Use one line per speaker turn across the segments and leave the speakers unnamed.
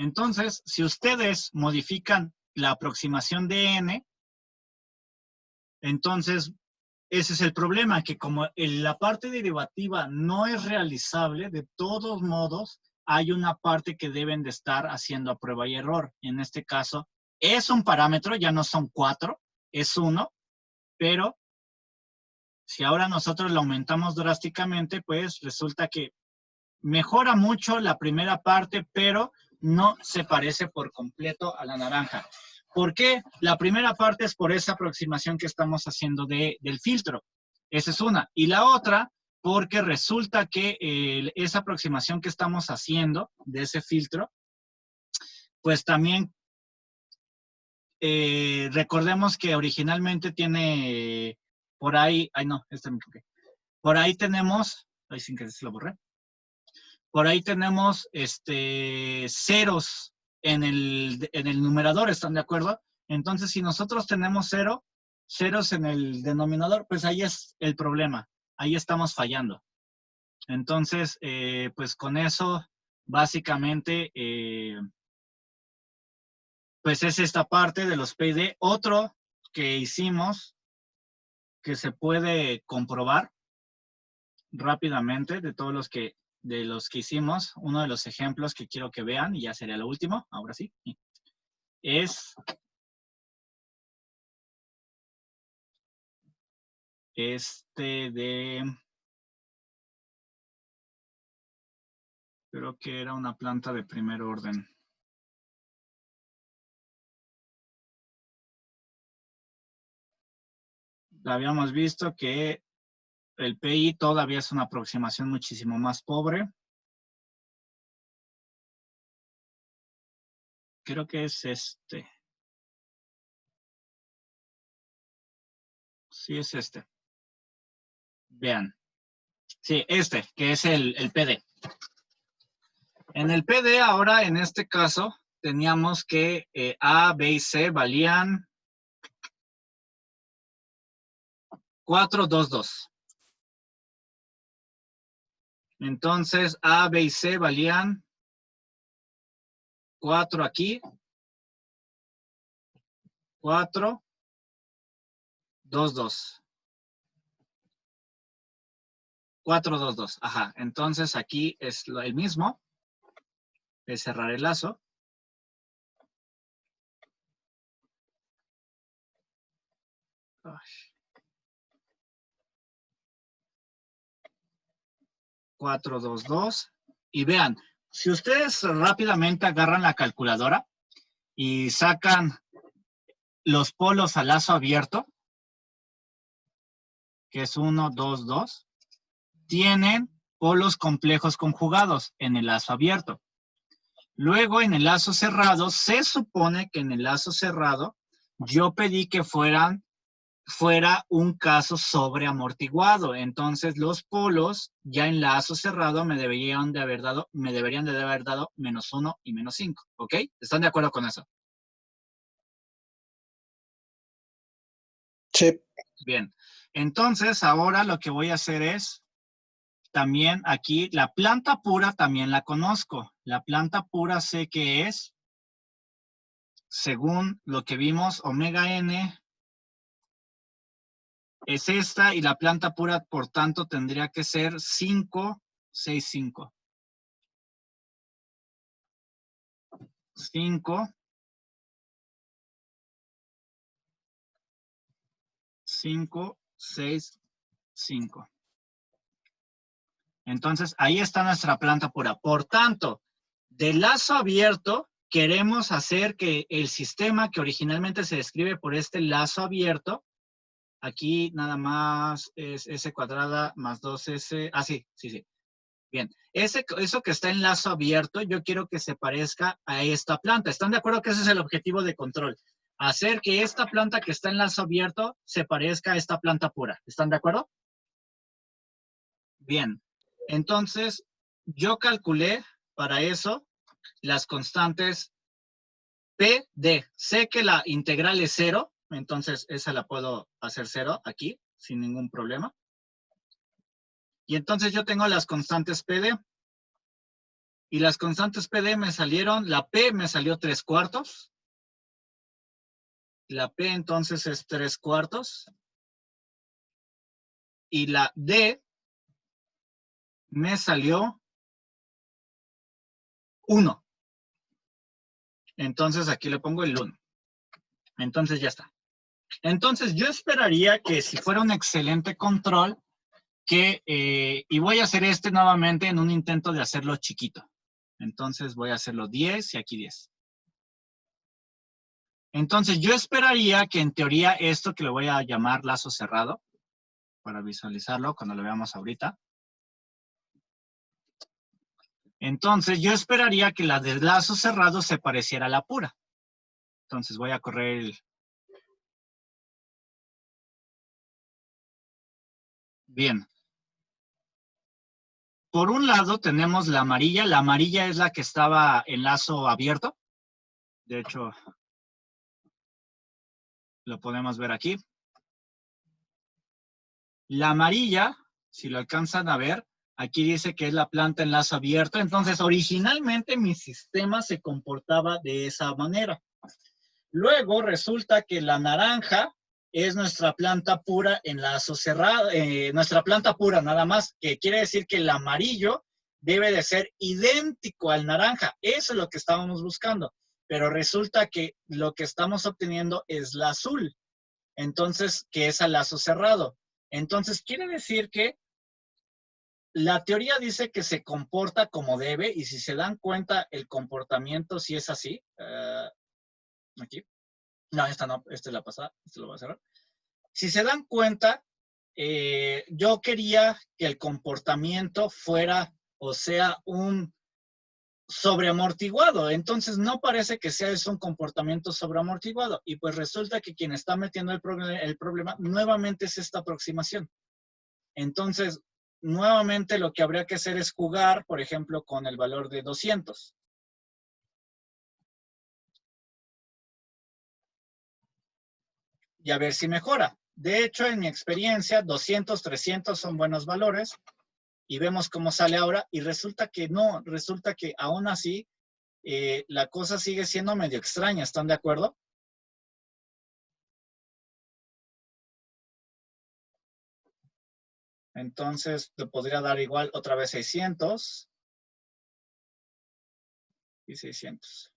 Entonces, si ustedes modifican la aproximación de n, entonces ese es el problema, que como la parte derivativa no es realizable, de todos modos, hay una parte que deben de estar haciendo a prueba y error. En este caso, es un parámetro, ya no son 4, es 1, pero si ahora nosotros lo aumentamos drásticamente, pues resulta que mejora mucho la primera parte, pero no se parece por completo a la naranja. ¿Por qué? La primera parte es por esa aproximación que estamos haciendo del filtro. Esa es una. Y la otra, porque resulta que esa aproximación que estamos haciendo de ese filtro, pues también recordemos que originalmente tiene por ahí, ay no, me equivoqué. Por ahí tenemos, ay sin que se lo borré. Por ahí tenemos ceros en el numerador, ¿están de acuerdo? Entonces, si nosotros tenemos ceros en el denominador, pues ahí es el problema. Ahí estamos fallando. Entonces, pues con eso, básicamente, pues es esta parte de los PID. Otro que hicimos, que se puede comprobar rápidamente de todos los que hicimos, uno de los ejemplos que quiero que vean, y ya sería lo último, ahora sí, es creo que era una planta de primer orden. Habíamos visto que el PI todavía es una aproximación muchísimo más pobre. Creo que es Sí, es Vean. Sí, que es el PD. En el PD ahora, en este caso, teníamos que A, B y C valían 4, 2, 2. Entonces, A, B y C valían 4 aquí, 4, 2, 2. 4, 2, 2. Ajá. Entonces, aquí es el mismo. Es cerrar el lazo. Ay. 4, 2, 2. Y vean, si ustedes rápidamente agarran la calculadora y sacan los polos a lazo abierto, que es 1, 2, 2, tienen polos complejos conjugados en el lazo abierto. Luego, en el lazo cerrado, se supone que en el lazo cerrado yo pedí que fuera un caso sobreamortiguado. Entonces, los polos ya en lazo cerrado me deberían de haber dado menos 1 y menos 5. ¿Ok? ¿Están de acuerdo con eso?
Sí.
Bien. Entonces, ahora lo que voy a hacer es, también aquí, la planta pura también la conozco. La planta pura sé que es, según lo que vimos, omega n es esta, y la planta pura, por tanto, tendría que ser 5, 6, 5. 5, 5, 6, 5. Entonces, ahí está nuestra planta pura. Por tanto, del lazo abierto, queremos hacer que el sistema que originalmente se describe por este lazo abierto, aquí nada más es S cuadrada más 2S. Ah, sí. Bien, eso que está en lazo abierto, yo quiero que se parezca a esta planta. ¿Están de acuerdo que ese es el objetivo de control? Hacer que esta planta que está en lazo abierto se parezca a esta planta pura. ¿Están de acuerdo? Bien, entonces yo calculé para eso las constantes P, D. Sé que la integral es 0, entonces esa la puedo hacer 0 aquí, sin ningún problema. Y entonces yo tengo las constantes PD. Y las constantes PD me salieron, la P me salió 3/4. La P entonces es 3/4. Y la D me salió 1. Entonces aquí le pongo el 1. Entonces ya está. Entonces yo esperaría que si fuera un excelente control, y voy a hacer este nuevamente en un intento de hacerlo chiquito. Entonces voy a hacerlo 10 y aquí 10. Entonces yo esperaría que en teoría esto que le voy a llamar lazo cerrado, para visualizarlo cuando lo veamos ahorita. Entonces yo esperaría que la del lazo cerrado se pareciera a la pura. Entonces voy a correr el... Bien. Por un lado tenemos la amarilla. La amarilla es la que estaba en lazo abierto. De hecho, lo podemos ver aquí. La amarilla, si lo alcanzan a ver, aquí dice que es la planta en lazo abierto. Entonces, originalmente mi sistema se comportaba de esa manera. Luego resulta que la naranja es nuestra planta pura en lazo cerrado, nuestra planta pura nada más, que quiere decir que el amarillo debe de ser idéntico al naranja. Eso es lo que estábamos buscando. Pero resulta que lo que estamos obteniendo es la azul. Entonces, que es a lazo cerrado. Entonces, quiere decir que la teoría dice que se comporta como debe, y si se dan cuenta, el comportamiento sí es así. Aquí. No, esta no, esta es la pasada, esta lo voy a cerrar. Si se dan cuenta, yo quería que el comportamiento fuera, o sea, un sobreamortiguado. Entonces, no parece que sea eso un comportamiento sobreamortiguado. Y pues resulta que quien está metiendo el problema nuevamente es esta aproximación. Entonces, nuevamente lo que habría que hacer es jugar, por ejemplo, con el valor de 200. Y a ver si mejora. De hecho, en mi experiencia, 200, 300 son buenos valores. Y vemos cómo sale ahora. Y resulta que no, resulta que aún así la cosa sigue siendo medio extraña. ¿Están de acuerdo? Entonces, te podría dar igual otra vez 600. Y 600.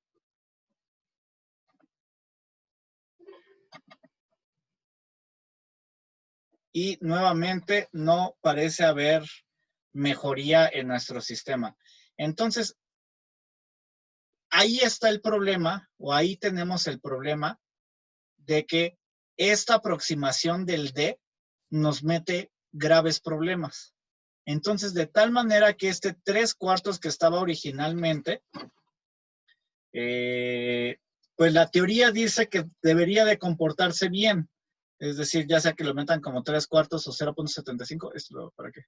Y nuevamente no parece haber mejoría en nuestro sistema. Entonces, ahí está el problema, o ahí tenemos el problema de que esta aproximación del D nos mete graves problemas. Entonces, de tal manera que este 3/4 que estaba originalmente, pues la teoría dice que debería de comportarse bien. Es decir, ya sea que lo metan como 3/4 o 0.75, esto para qué.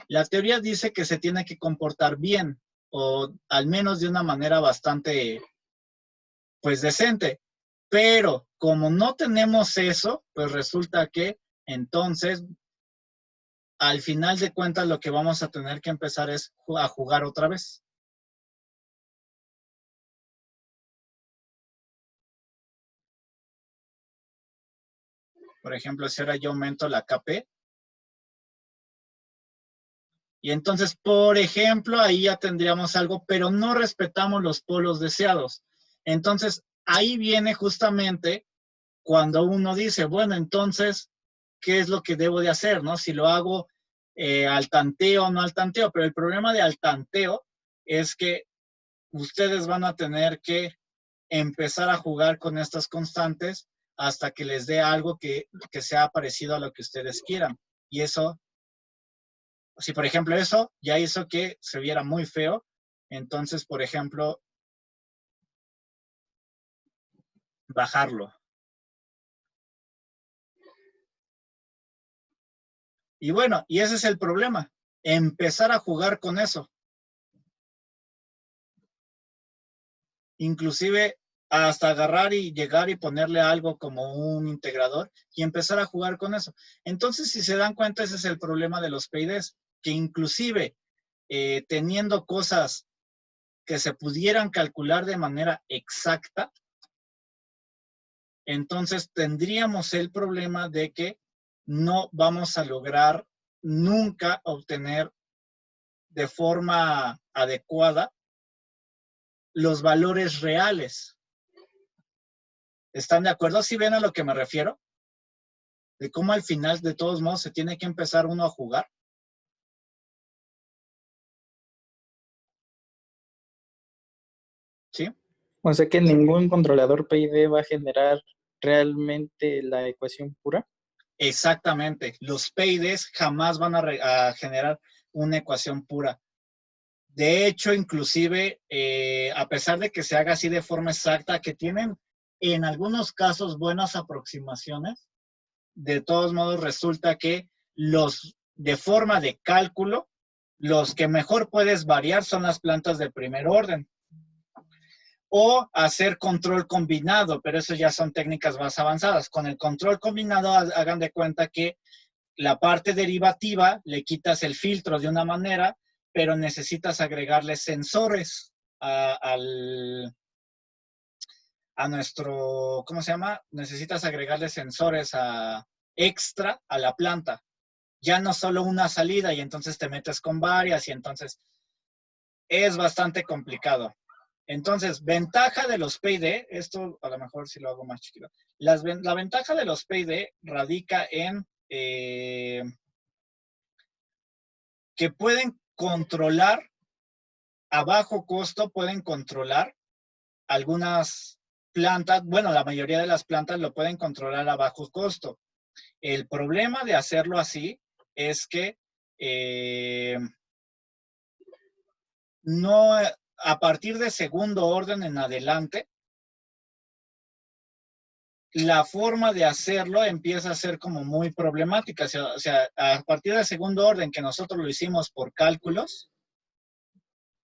La teoría dice que se tiene que comportar bien, o al menos de una manera bastante, pues, decente. Pero como no tenemos eso, pues resulta que entonces, al final de cuentas, lo que vamos a tener que empezar es a jugar otra vez. Por ejemplo, si ahora yo aumento la KP, y entonces, por ejemplo, ahí ya tendríamos algo, pero no respetamos los polos deseados. Entonces, ahí viene justamente cuando uno dice, bueno, entonces, ¿qué es lo que debo de hacer? ¿No? Si lo hago al tanteo o no al tanteo. Pero el problema de al tanteo es que ustedes van a tener que empezar a jugar con estas constantes hasta que les dé algo que sea parecido a lo que ustedes quieran. Y eso, si por ejemplo eso ya hizo que se viera muy feo, entonces, por ejemplo, bajarlo. Y bueno, y ese es el problema, empezar a jugar con eso. Inclusive hasta agarrar y llegar y ponerle algo como un integrador y empezar a jugar con eso. Entonces, si se dan cuenta, ese es el problema de los PIDs, que inclusive teniendo cosas que se pudieran calcular de manera exacta, entonces tendríamos el problema de que no vamos a lograr nunca obtener de forma adecuada los valores reales. ¿Están de acuerdo? ¿Sí ven a lo que me refiero? De cómo al final, de todos modos, se tiene que empezar uno a jugar. ¿Sí?
O sea que ningún controlador PID va a generar realmente la ecuación pura.
Exactamente. Los PIDs jamás van a generar una ecuación pura. De hecho, inclusive, a pesar de que se haga así de forma exacta, que tienen en algunos casos buenas aproximaciones, de todos modos resulta que los de forma de cálculo, los que mejor puedes variar son las plantas de primer orden. O hacer control combinado, pero eso ya son técnicas más avanzadas. Con el control combinado, hagan de cuenta que la parte derivativa le quitas el filtro de una manera, pero necesitas agregarle sensores a nuestro, ¿cómo se llama? Necesitas agregarle sensores extra a la planta. Ya no solo una salida y entonces te metes con varias y entonces es bastante complicado. Entonces, ventaja de los PID, esto a lo mejor si lo hago más chiquito. La ventaja de los PID radica en que pueden controlar a bajo costo, pueden controlar algunas plantas, bueno, la mayoría de las plantas lo pueden controlar a bajo costo. El problema de hacerlo así es que no, a partir de segundo orden en adelante, la forma de hacerlo empieza a ser como muy problemática. O sea, a partir del segundo orden que nosotros lo hicimos por cálculos,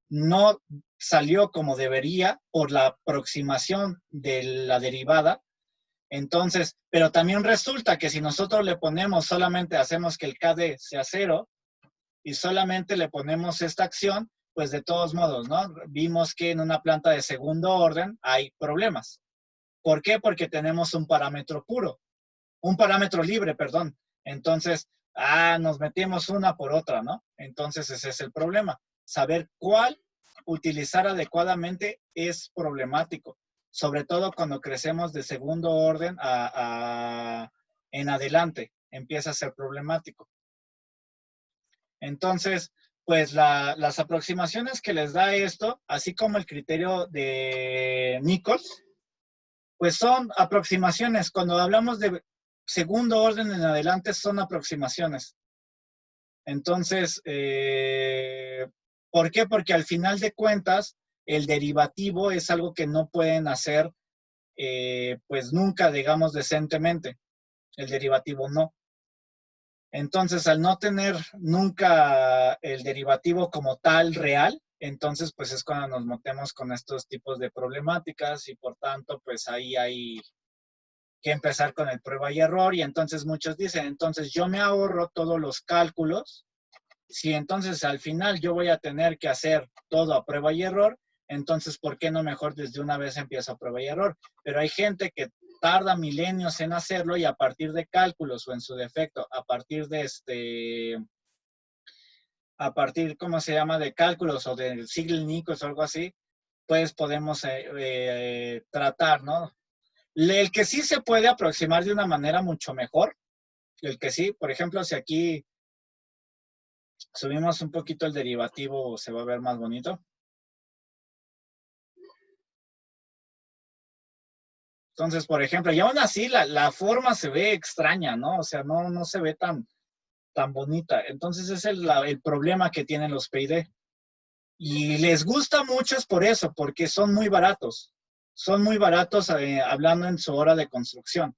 no salió como debería por la aproximación de la derivada. Entonces, pero también resulta que si nosotros le ponemos solamente, hacemos que el KD sea 0 y solamente le ponemos esta acción, pues de todos modos, ¿no? Vimos que en una planta de segundo orden hay problemas. ¿Por qué? Porque tenemos un parámetro puro, un parámetro libre, perdón. Entonces, nos metimos una por otra, ¿no? Entonces ese es el problema. Saber cuál utilizar adecuadamente es problemático, sobre todo cuando crecemos de segundo orden en adelante, empieza a ser problemático. Entonces, pues las aproximaciones que les da esto, así como el criterio de Nichols, pues son aproximaciones. Cuando hablamos de segundo orden en adelante, son aproximaciones. Entonces, ¿por qué? Porque al final de cuentas, el derivativo es algo que no pueden hacer, pues nunca, digamos, decentemente. El derivativo no. Entonces, al no tener nunca el derivativo como tal real, entonces, pues es cuando nos metemos con estos tipos de problemáticas y por tanto, pues ahí hay que empezar con el prueba y error. Y entonces muchos dicen, entonces yo me ahorro todos los cálculos. Si entonces al final yo voy a tener que hacer todo a prueba y error, entonces ¿por qué no mejor desde una vez empiezo a prueba y error? Pero hay gente que tarda milenios en hacerlo y a partir de cálculos o en su defecto, a partir de ¿cómo se llama? De cálculos o del Siegel-Nichols o algo así, pues podemos tratar, ¿no? El que sí se puede aproximar de una manera mucho mejor, el que sí, por ejemplo, si aquí subimos un poquito el derivativo, se va a ver más bonito. Entonces, por ejemplo, y aún así la forma se ve extraña, ¿no? O sea, no se ve tan bonita. Entonces, ese es el problema que tienen los PID. Y les gusta mucho es por eso, porque son muy baratos. Son muy baratos hablando en su hora de construcción.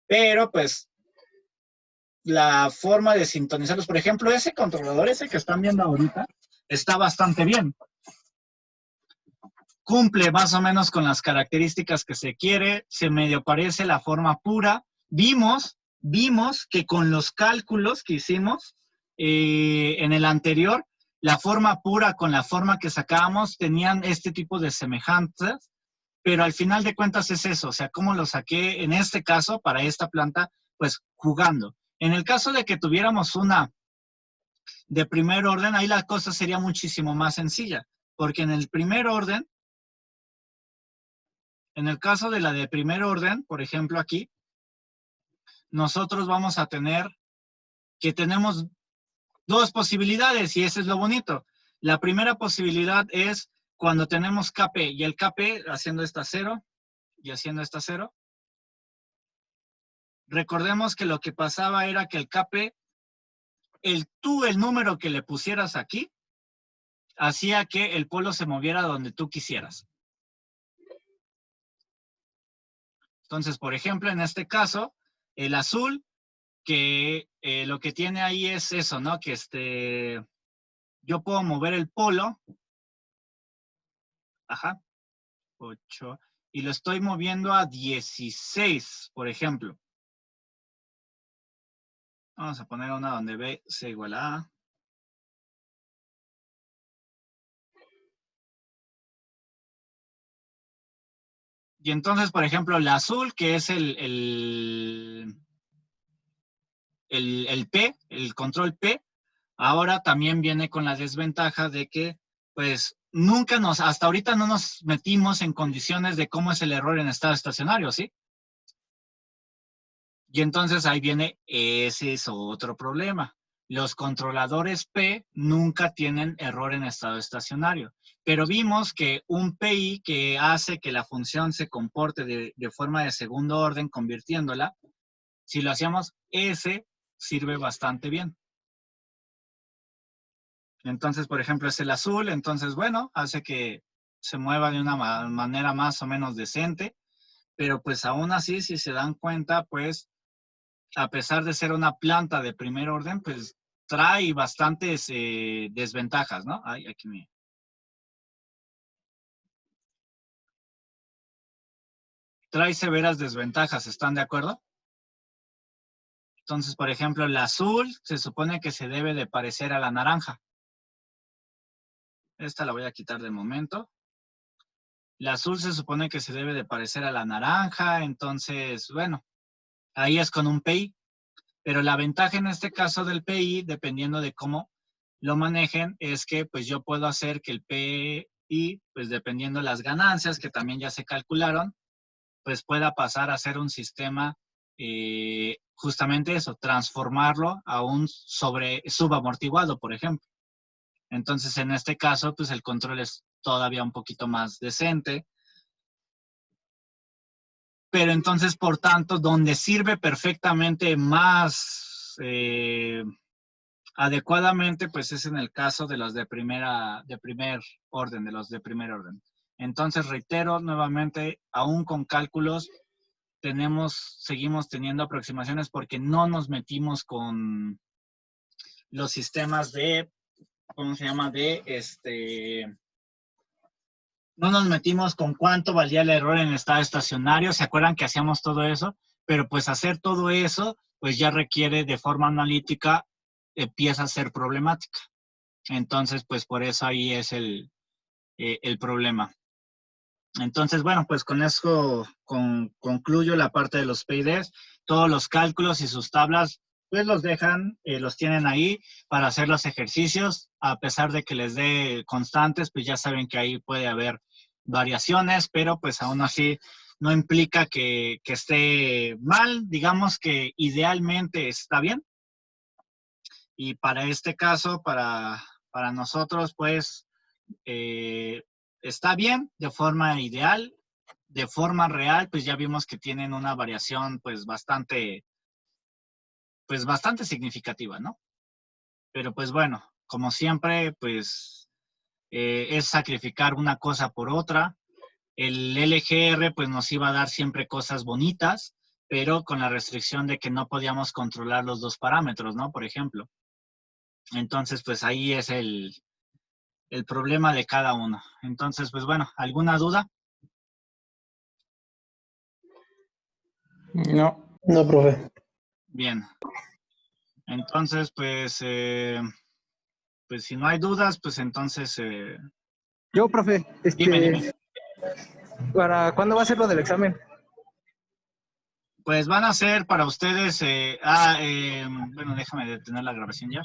Pero, pues, la forma de sintonizarlos, por ejemplo, ese controlador, ese que están viendo ahorita, está bastante bien. Cumple más o menos con las características que se quiere, se medio parece la forma pura. Vimos que con los cálculos que hicimos en el anterior, la forma pura con la forma que sacábamos tenían este tipo de semejanzas, pero al final de cuentas es eso, o sea, cómo lo saqué en este caso para esta planta, pues jugando. En el caso de que tuviéramos una de primer orden, ahí la cosa sería muchísimo más sencilla, porque en el primer orden, en el caso de la de primer orden, por ejemplo aquí, nosotros vamos a tener que tenemos dos posibilidades y eso es lo bonito. La primera posibilidad es cuando tenemos KP y el KP haciendo esta 0 y haciendo esta 0. Recordemos que lo que pasaba era que el KP, el número que le pusieras aquí, hacía que el polo se moviera donde tú quisieras. Entonces, por ejemplo, en este caso, el azul, que lo que tiene ahí es eso, ¿no? Que yo puedo mover el polo, ajá, 8, y lo estoy moviendo a 16, por ejemplo. Vamos a poner una donde B sea igual a A. Y entonces, por ejemplo, el azul, que es el P, el control P, ahora también viene con la desventaja de que, pues, hasta ahorita no nos metimos en condiciones de cómo es el error en estado estacionario, ¿sí? Y entonces ahí viene, ese es otro problema. Los controladores P nunca tienen error en estado estacionario, pero vimos que un PI que hace que la función se comporte de forma de segundo orden, convirtiéndola, si lo hacíamos, ese sirve bastante bien. Entonces, por ejemplo, es el azul, entonces, bueno, hace que se mueva de una manera más o menos decente, pero pues aún así, si se dan cuenta, pues, a pesar de ser una planta de primer orden, pues trae bastantes desventajas, ¿no? Ay, aquí me... Trae severas desventajas, ¿están de acuerdo? Entonces, por ejemplo, el azul se supone que se debe de parecer a la naranja. Esta la voy a quitar de momento. La azul se supone que se debe de parecer a la naranja, entonces, bueno, ahí es con un PI. Pero la ventaja en este caso del PI, dependiendo de cómo lo manejen, es que pues yo puedo hacer que el PI, pues dependiendo de las ganancias que también ya se calcularon, pues pueda pasar a ser un sistema, justamente eso, transformarlo a un subamortiguado, por ejemplo. Entonces, en este caso, pues el control es todavía un poquito más decente. Pero entonces, por tanto, donde sirve perfectamente más adecuadamente, pues es en el caso de los de primer orden, de los de primer orden. Entonces, reitero nuevamente, aún con cálculos, seguimos teniendo aproximaciones porque no nos metimos con los sistemas de, ¿cómo se llama? No nos metimos con cuánto valía el error en el estado estacionario. ¿Se acuerdan que hacíamos todo eso? Pero pues hacer todo eso, pues ya requiere de forma analítica, empieza a ser problemática. Entonces, pues por eso ahí es el problema. Entonces, bueno, pues con eso concluyo la parte de los PIDs. Todos los cálculos y sus tablas, pues los tienen ahí para hacer los ejercicios. A pesar de que les dé constantes, pues ya saben que ahí puede haber variaciones, pero pues aún así no implica que esté mal. Digamos que idealmente está bien. Y para este caso, para nosotros, pues está bien de forma ideal. De forma real, pues ya vimos que tienen una variación pues bastante significativa, ¿no? Pero pues bueno, como siempre, pues es sacrificar una cosa por otra. El LGR pues nos iba a dar siempre cosas bonitas, pero con la restricción de que no podíamos controlar los dos parámetros, ¿no? Por ejemplo. Entonces, pues ahí es el problema de cada uno. Entonces, pues bueno, ¿alguna duda?
No.
No, profe.
Bien. Entonces, pues pues si no hay dudas, pues entonces...
Yo, profe,
dime.
¿Para cuándo va a ser lo del examen?
Pues van a ser para ustedes... bueno, déjame detener la grabación ya.